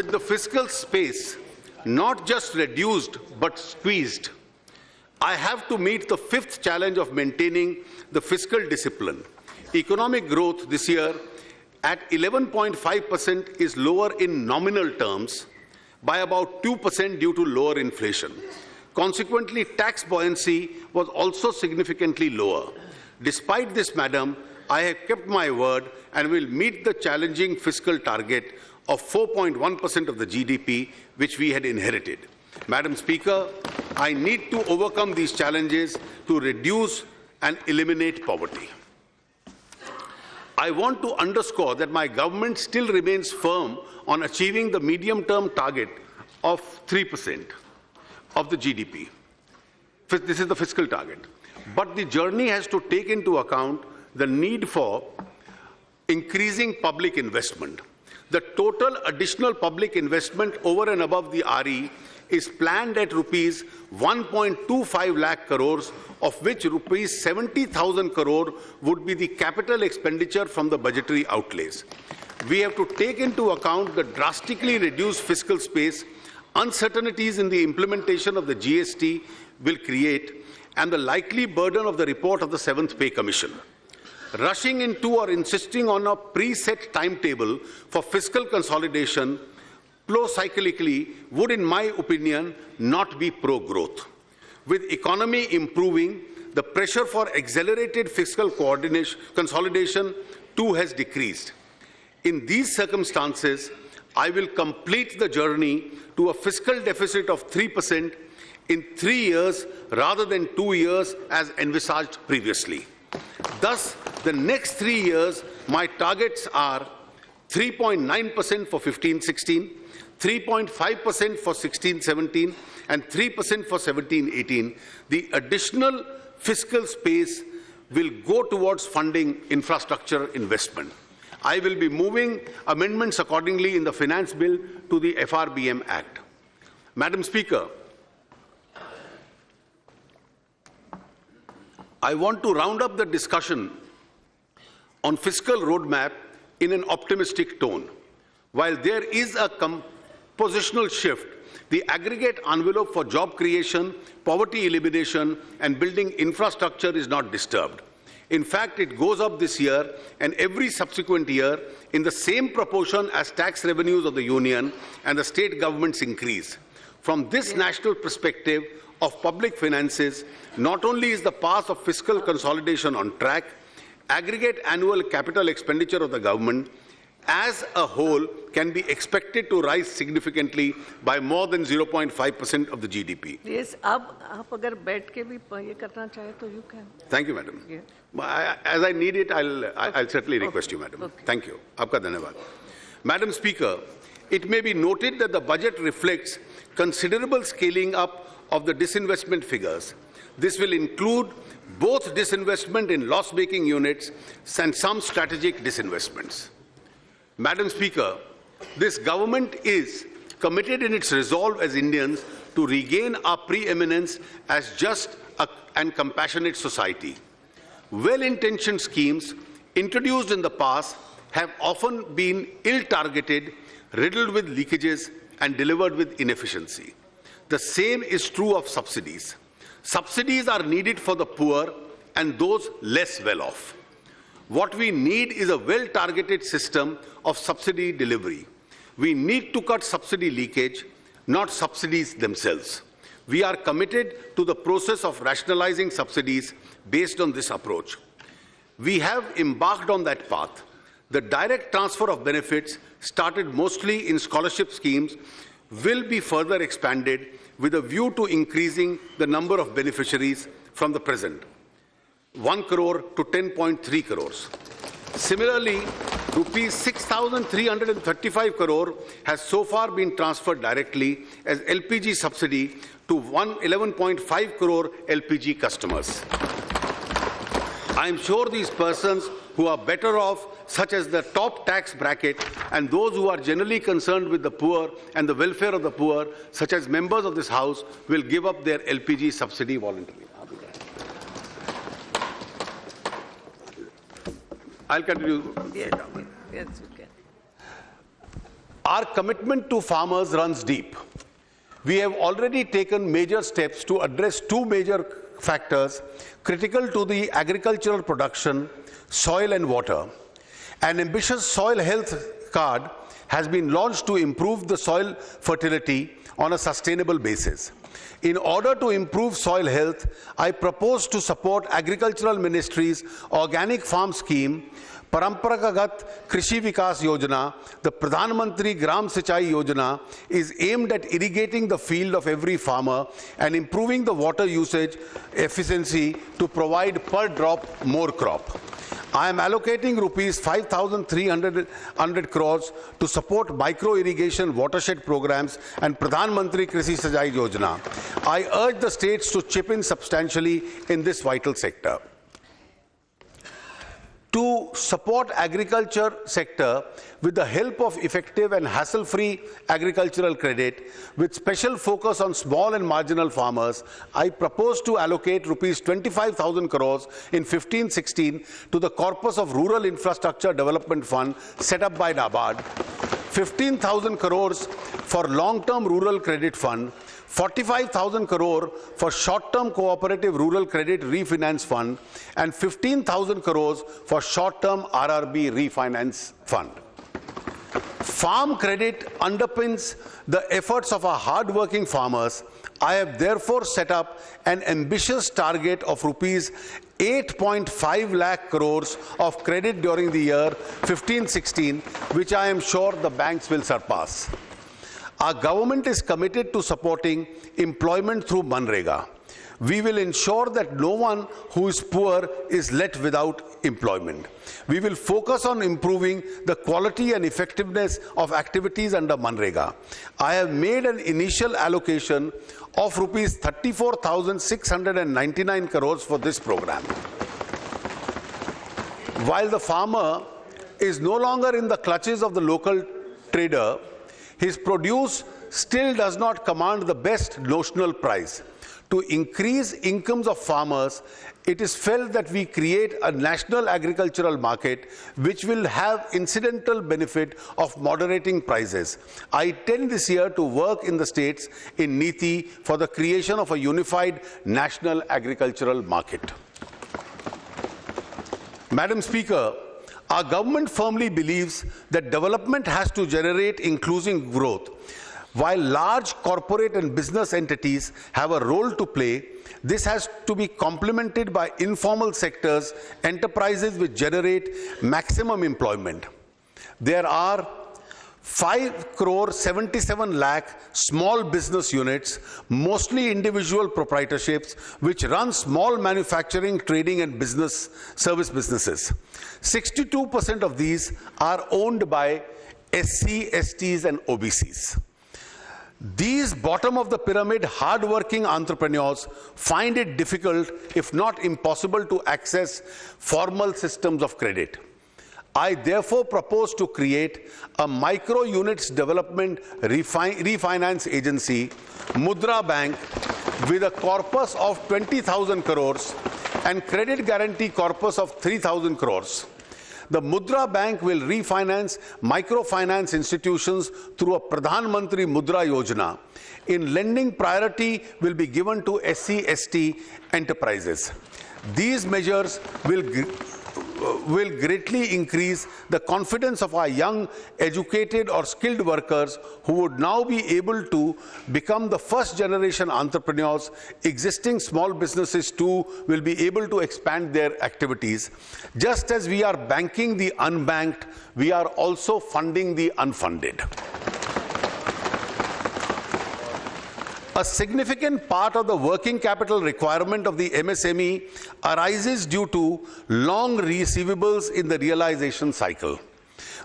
with the fiscal space not just reduced but squeezed, I have to meet the fifth challenge of maintaining the fiscal discipline. Economic growth this year at 11.5% is lower in nominal terms by about 2% due to lower inflation. Consequently, tax buoyancy was also significantly lower. Despite this, Madam, I have kept my word and will meet the challenging fiscal target of 4.1% of the GDP, which we had inherited. Madam Speaker, I need to overcome these challenges to reduce and eliminate poverty. I want to underscore that my government still remains firm on achieving the medium-term target of 3% of the GDP. This is the fiscal target. But the journey has to take into account the need for increasing public investment. The total additional public investment over and above the RE is planned at rupees 1.25 lakh crores, of which rupees 70,000 crore would be the capital expenditure from the budgetary outlays. We have to take into account the drastically reduced fiscal space, uncertainties in the implementation of the GST will create, and the likely burden of the report of the 7th Pay Commission. Rushing into or insisting on a preset timetable for fiscal consolidation pro-cyclically would, in my opinion, not be pro-growth. With economy improving, the pressure for accelerated fiscal consolidation too has decreased. In these circumstances, I will complete the journey to a fiscal deficit of 3% in 3 years rather than 2 years as envisaged previously. Thus, the next 3 years, my targets are 3.9% for 15-16, 3.5% for 16-17, and 3% for 17-18. The additional fiscal space will go towards funding infrastructure investment. I will be moving amendments accordingly in the Finance Bill to the FRBM Act. Madam Speaker, I want to round up the discussion on fiscal roadmap in an optimistic tone. While there is a compositional shift, the aggregate envelope for job creation, poverty elimination, and building infrastructure is not disturbed. In fact, it goes up this year and every subsequent year in the same proportion as tax revenues of the Union and the state governments increase. From this national perspective of public finances, not only is the path of fiscal consolidation on track, aggregate annual capital expenditure of the government as a whole can be expected to rise significantly by more than 0.5% of the GDP. Yes, अब आप अगर बैठ के भी ये करना चाहे तो you can. Thank you, Madam. Yeah. As I need it, I'll certainly request you, Madam. Okay. Thank you. Aapka dhanyavad. Madam Speaker, it may be noted that the budget reflects considerable scaling up of the disinvestment figures. This will include both disinvestment in loss-making units and some strategic disinvestments. Madam Speaker, this government is committed in its resolve as Indians to regain our preeminence as just and compassionate society. Well-intentioned schemes introduced in the past have often been ill-targeted, riddled with leakages, and delivered with inefficiency. The same is true of subsidies. Subsidies are needed for the poor and those less well-off. What we need is a well-targeted system of subsidy delivery. We need to cut subsidy leakage, not subsidies themselves. We are committed to the process of rationalizing subsidies based on this approach. We have embarked on that path. The direct transfer of benefits, started mostly in scholarship schemes, will be further expanded with a view to increasing the number of beneficiaries from the present 1 crore to 10.3 crores. Similarly, rupees 6,335 crore has so far been transferred directly as LPG subsidy to 11.5 crore LPG customers. I am sure these persons who are better off, such as the top tax bracket, and those who are generally concerned with the poor and the welfare of the poor, such as members of this House, will give up their LPG subsidy voluntarily. I'll continue. Yes, you can. Our commitment to farmers runs deep. We have already taken major steps to address two major factors critical to the agricultural production: soil and water. An ambitious soil health card has been launched to improve the soil fertility on a sustainable basis. In order to improve soil health, I propose to support Agricultural Ministry's organic farm scheme, Paramparagagat Krishi Vikas Yojana. The Pradhan Mantri Gram Sinchai Yojana is aimed at irrigating the field of every farmer and improving the water usage efficiency to provide per drop more crop. I am allocating rupees 5,300 crores to support micro-irrigation watershed programs and Pradhan Mantri Krishi Sinchai Yojana. I urge the states to chip in substantially in this vital sector. To support agriculture sector with the help of effective and hassle-free agricultural credit, with special focus on small and marginal farmers, I propose to allocate rupees 25,000 crores in 15-16 to the corpus of Rural Infrastructure Development Fund set up by NABARD, 15,000 crores for Long-Term Rural Credit Fund, 45,000 crore for Short-Term Cooperative Rural Credit Refinance Fund, and 15,000 crores for Short-Term RRB Refinance Fund. Farm credit underpins the efforts of our hard-working farmers. I have therefore set up an ambitious target of rupees 8.5 lakh crores of credit during the year 15-16, which I am sure the banks will surpass. Our government is committed to supporting employment through Manrega. We will ensure that no one who is poor is left without employment. We will focus on improving the quality and effectiveness of activities under Manrega. I have made an initial allocation of rupees 34,699 crores for this program. While the farmer is no longer in the clutches of the local trader, his produce still does not command the best notional price. To increase incomes of farmers, it is felt that we create a national agricultural market which will have incidental benefit of moderating prices. I intend this year to work in the states in Niti for the creation of a unified national agricultural market. Madam Speaker, our government firmly believes that development has to generate inclusive growth. While large corporate and business entities have a role to play, this has to be complemented by informal sectors, enterprises which generate maximum employment. There are 5 crore 77 lakh small business units, mostly individual proprietorships, which run small manufacturing, trading and business service businesses. 62% of these are owned by SC, STs and OBCs. These bottom of the pyramid hard-working entrepreneurs find it difficult, if not impossible, to access formal systems of credit. I therefore propose to create a micro units development refinance agency, Mudra Bank, with a corpus of 20,000 crores and credit guarantee corpus of 3,000 crores. The Mudra Bank will refinance microfinance institutions through a Pradhan Mantri Mudra Yojana. In lending, priority will be given to SC, ST enterprises. These measures will greatly increase the confidence of our young, educated or skilled workers who would now be able to become the first generation entrepreneurs. Existing small businesses too will be able to expand their activities. Just as we are banking the unbanked, we are also funding the unfunded. A significant part of the working capital requirement of the MSME arises due to long receivables in the realization cycle.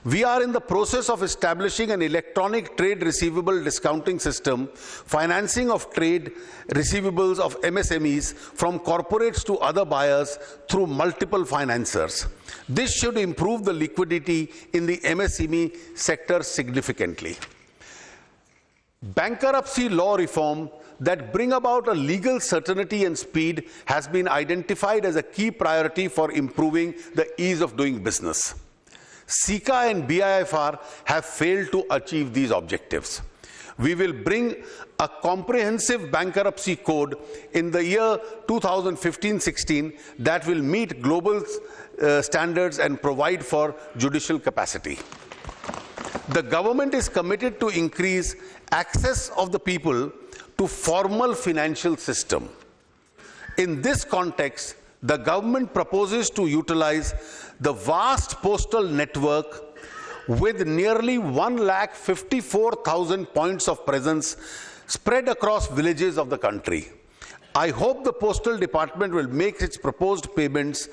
We are in the process of establishing an electronic trade receivable discounting system, financing of trade receivables of MSMEs from corporates to other buyers through multiple financiers. This should improve the liquidity in the MSME sector significantly. Bankruptcy law reform that bring about a legal certainty and speed has been identified as a key priority for improving the ease of doing business. SICA and BIFR have failed to achieve these objectives. We will bring a comprehensive bankruptcy code in the year 2015-16 that will meet global standards and provide for judicial capacity. The government is committed to increase access of the people to formal financial system. In this context, the government proposes to utilize the vast postal network with nearly 1,54,000 points of presence spread across villages of the country. I hope the Postal Department will make its proposed payments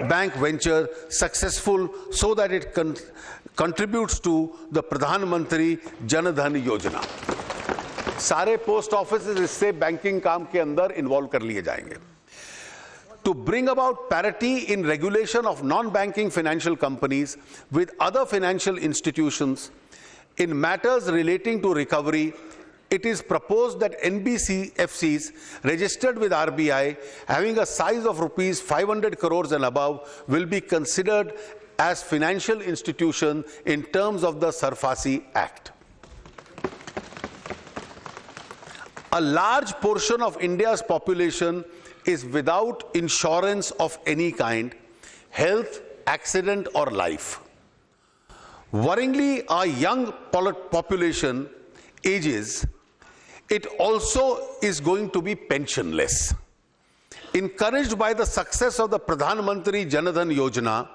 bank venture successful so that it contributes to the Pradhan Mantri Jan Dhan Yojana. सारे post office इससे banking काम के अंदर involve कर लिए जाएंगे. To bring about parity in regulation of non-banking financial companies with other financial institutions in matters relating to recovery, it is proposed that NBFCs registered with RBI having a size of rupees 500 crores and above will be considered as financial institution in terms of the Sarfasi Act. A large portion of India's population is without insurance of any kind, health, accident or life. Worryingly, our young population ages, it also is going to be pensionless. Encouraged by the success of the Pradhan Mantri Jan Dhan Yojana,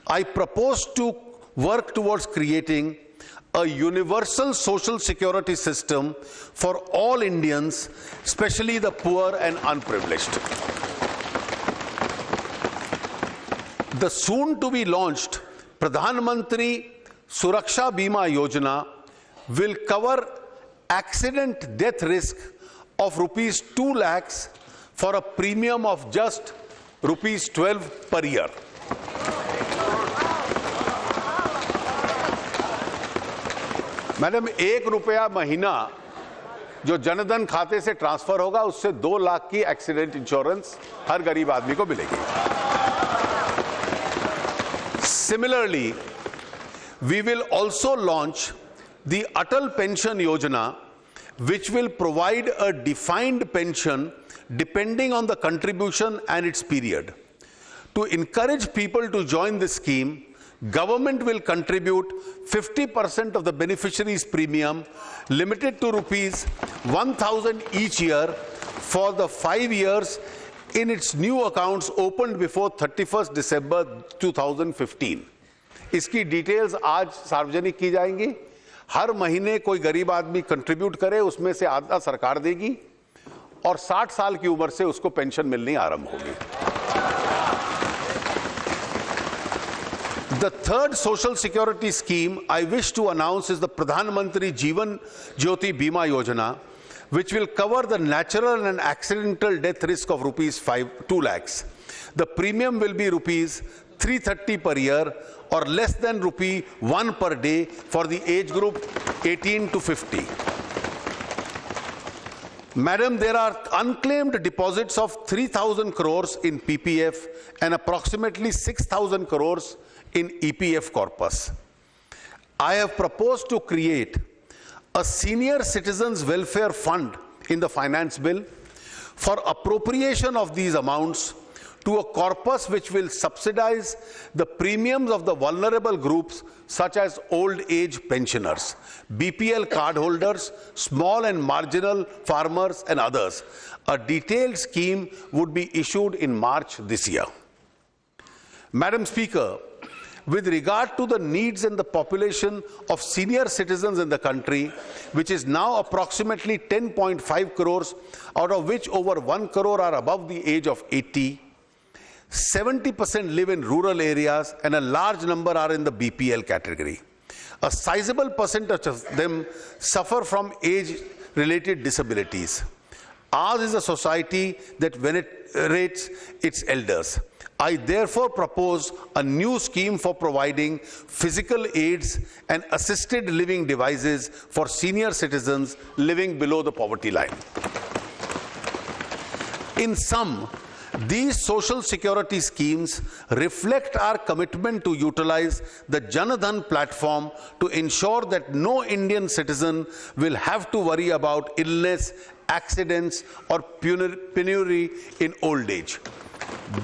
I propose to work towards creating a universal social security system for all Indians, especially the poor and unprivileged. The soon to be launched Pradhan Mantri Suraksha Bima Yojana will cover accident death risk of rupees 2 lakhs for a premium of just rupees 12 per year. Madam, 1 रुपया महीना जो जनधन खाते से transfer होगा उससे 2 लाख की accident insurance हर गरीब आदमी को मिलेगी. Similarly, we will also launch the Atal Pension Yojana, which will provide a defined pension depending on the contribution and its period. To encourage people to join this scheme, government will contribute 50% of the beneficiaries' premium, limited to rupees 1,000 each year for the 5 years in its new accounts opened before 31st December 2015. इसकी details आज सार्वजनिक की जाएंगी. हर महीने कोई गरीब आदमी contribute करे, उसमें से आधा सरकार देगी और 60 साल की उम्र से उसको पेंशन मिलनी आरंभ होगी. The third social security scheme I wish to announce is the Pradhan Mantri Jeevan Jyoti Bima Yojana, which will cover the natural and accidental death risk of rupees 2 lakhs. The premium will be rupees 330 per year or less than rupee 1 per day for the age group 18 to 50. Madam, there are unclaimed deposits of 3,000 crores in PPF and approximately 6,000 crores in EPF corpus. I have proposed to create a senior citizens welfare fund in the finance bill for appropriation of these amounts to a corpus which will subsidize the premiums of the vulnerable groups such as old age pensioners, BPL card holders, small and marginal farmers and others. A detailed scheme would be issued in March this year. Madam Speaker, with regard to the needs and the population of senior citizens in the country, which is now approximately 10.5 crores, out of which over 1 crore are above the age of 80, 70% live in rural areas and a large number are in the BPL category. A sizable percentage of them suffer from age-related disabilities. Ours is a society that venerates its elders. I therefore propose a new scheme for providing physical aids and assisted living devices for senior citizens living below the poverty line. In sum, These social security schemes reflect our commitment to utilize the Jan Dhan platform to ensure that no Indian citizen will have to worry about illness, accidents, or penury in old age.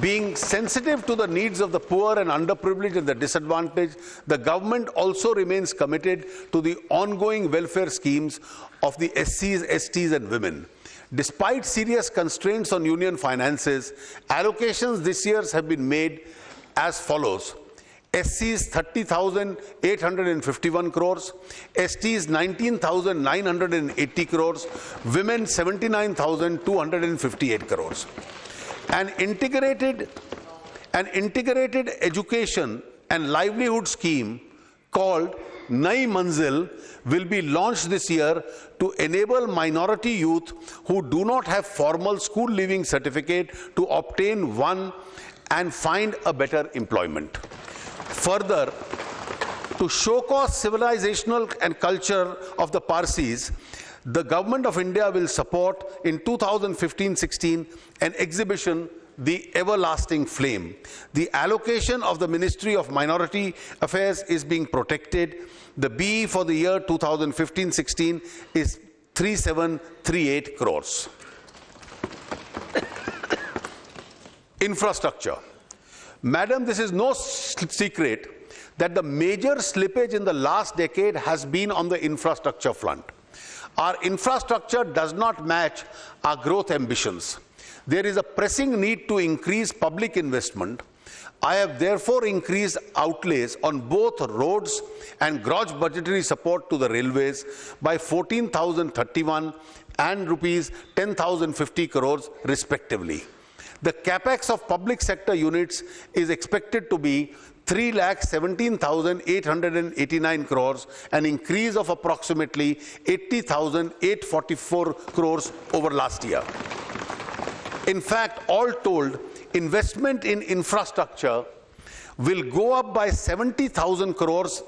Being sensitive to the needs of the poor and underprivileged and the disadvantaged, the government also remains committed to the ongoing welfare schemes of the SCs, STs, and women. Despite serious constraints on union finances, allocations this year have been made as follows. SCs 30,851 crores, STs 19,980 crores, women 79,258 crores. An integrated education and livelihood scheme called Nai Manzil will be launched this year to enable minority youth who do not have formal school leaving certificate to obtain one and find a better employment. Further, to show cause civilizational and culture of the Parsis, the Government of India will support in 2015-16 an exhibition, The Everlasting Flame. The allocation of the Ministry of Minority Affairs is being protected. The BE for the year 2015-16 is 3738 crores. Infrastructure. Madam, this is no secret that the major slippage in the last decade has been on the infrastructure front. Our infrastructure does not match our growth ambitions. There is a pressing need to increase public investment. I have therefore increased outlays on both roads and gross budgetary support to the railways by 14,031 and rupees 10,050 crores respectively. The capex of public sector units is expected to be 3,17,889 crores, an increase of approximately 80,844 crores over last year. In fact, all told, investment in infrastructure will go up by 70,000 crores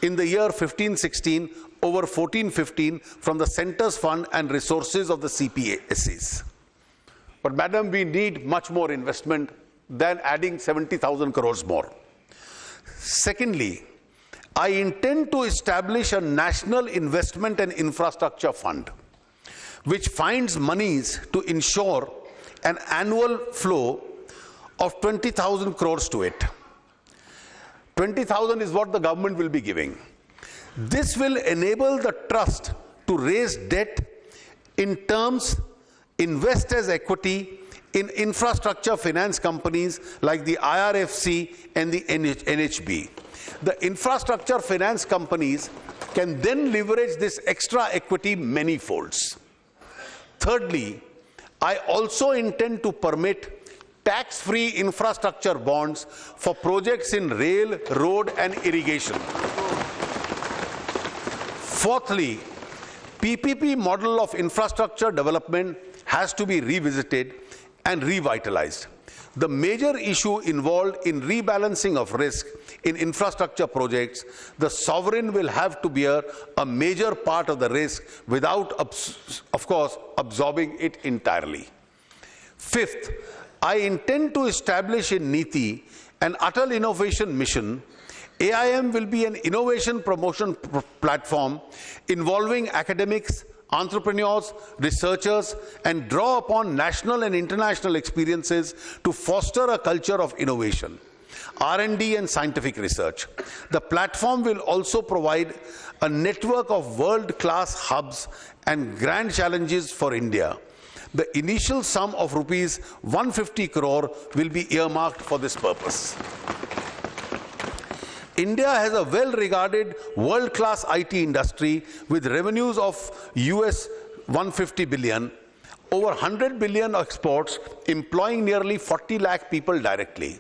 in the year 15-16 over 14-15 from the Centre's fund and resources of the CPSEs. But madam, we need much more investment than adding 70,000 crores more. Secondly, I intend to establish a national investment and infrastructure fund, which finds monies to ensure an annual flow of 20,000 crores to it. 20,000 is what the government will be giving. This will enable the trust to raise debt in terms, invest as equity in infrastructure finance companies like the IRFC and the NHB. The infrastructure finance companies can then leverage this extra equity many folds. Thirdly, I also intend to permit tax-free infrastructure bonds for projects in rail, road, and irrigation. Fourthly, PPP model of infrastructure development has to be revisited and revitalized. The major issue involved in rebalancing of risk in infrastructure projects, the sovereign will have to bear a major part of the risk without, of course, absorbing it entirely. Fifth, I intend to establish in NITI an Atal Innovation Mission. AIM will be an innovation promotion platform involving academics, entrepreneurs, researchers, and draw upon national and international experiences to foster a culture of innovation, R&D, and scientific research. The platform will also provide a network of world-class hubs and grand challenges for India. The initial sum of rupees 150 crore will be earmarked for this purpose. India has a well-regarded world-class IT industry with revenues of US 150 billion, over 100 billion exports, employing nearly 40 lakh people directly.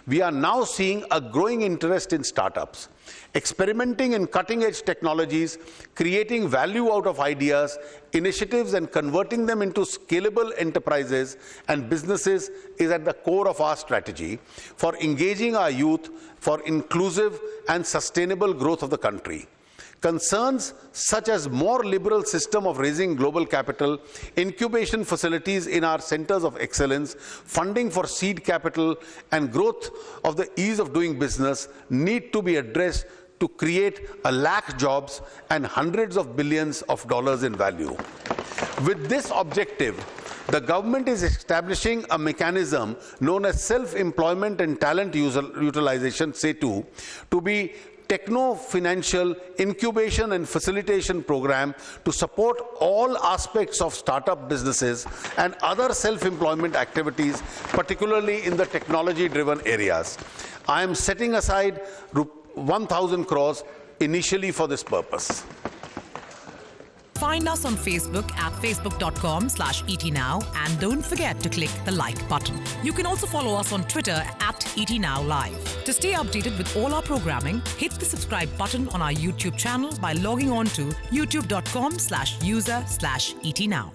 We are now seeing a growing interest in startups, experimenting in cutting-edge technologies, creating value out of ideas, initiatives, and converting them into scalable enterprises and businesses is at the core of our strategy for engaging our youth for inclusive and sustainable growth of the country. Concerns such as more liberal system of raising global capital, incubation facilities in our centers of excellence, funding for seed capital, and growth of the ease of doing business need to be addressed to create 1 lakh jobs and hundreds of billions of dollars in value. With this objective, the government is establishing a mechanism known as Self-Employment and Talent Utilization (SETU) to be techno-financial incubation and facilitation program to support all aspects of startup businesses and other self-employment activities, particularly in the technology-driven areas. I am setting aside 1,000 crores initially for this purpose. Find us on Facebook at facebook.com/etnow and don't forget to click the like button. You can also follow us on Twitter at etnowlive. To stay updated with all our programming, hit the subscribe button on our YouTube channel by logging on to youtube.com/user/etnow.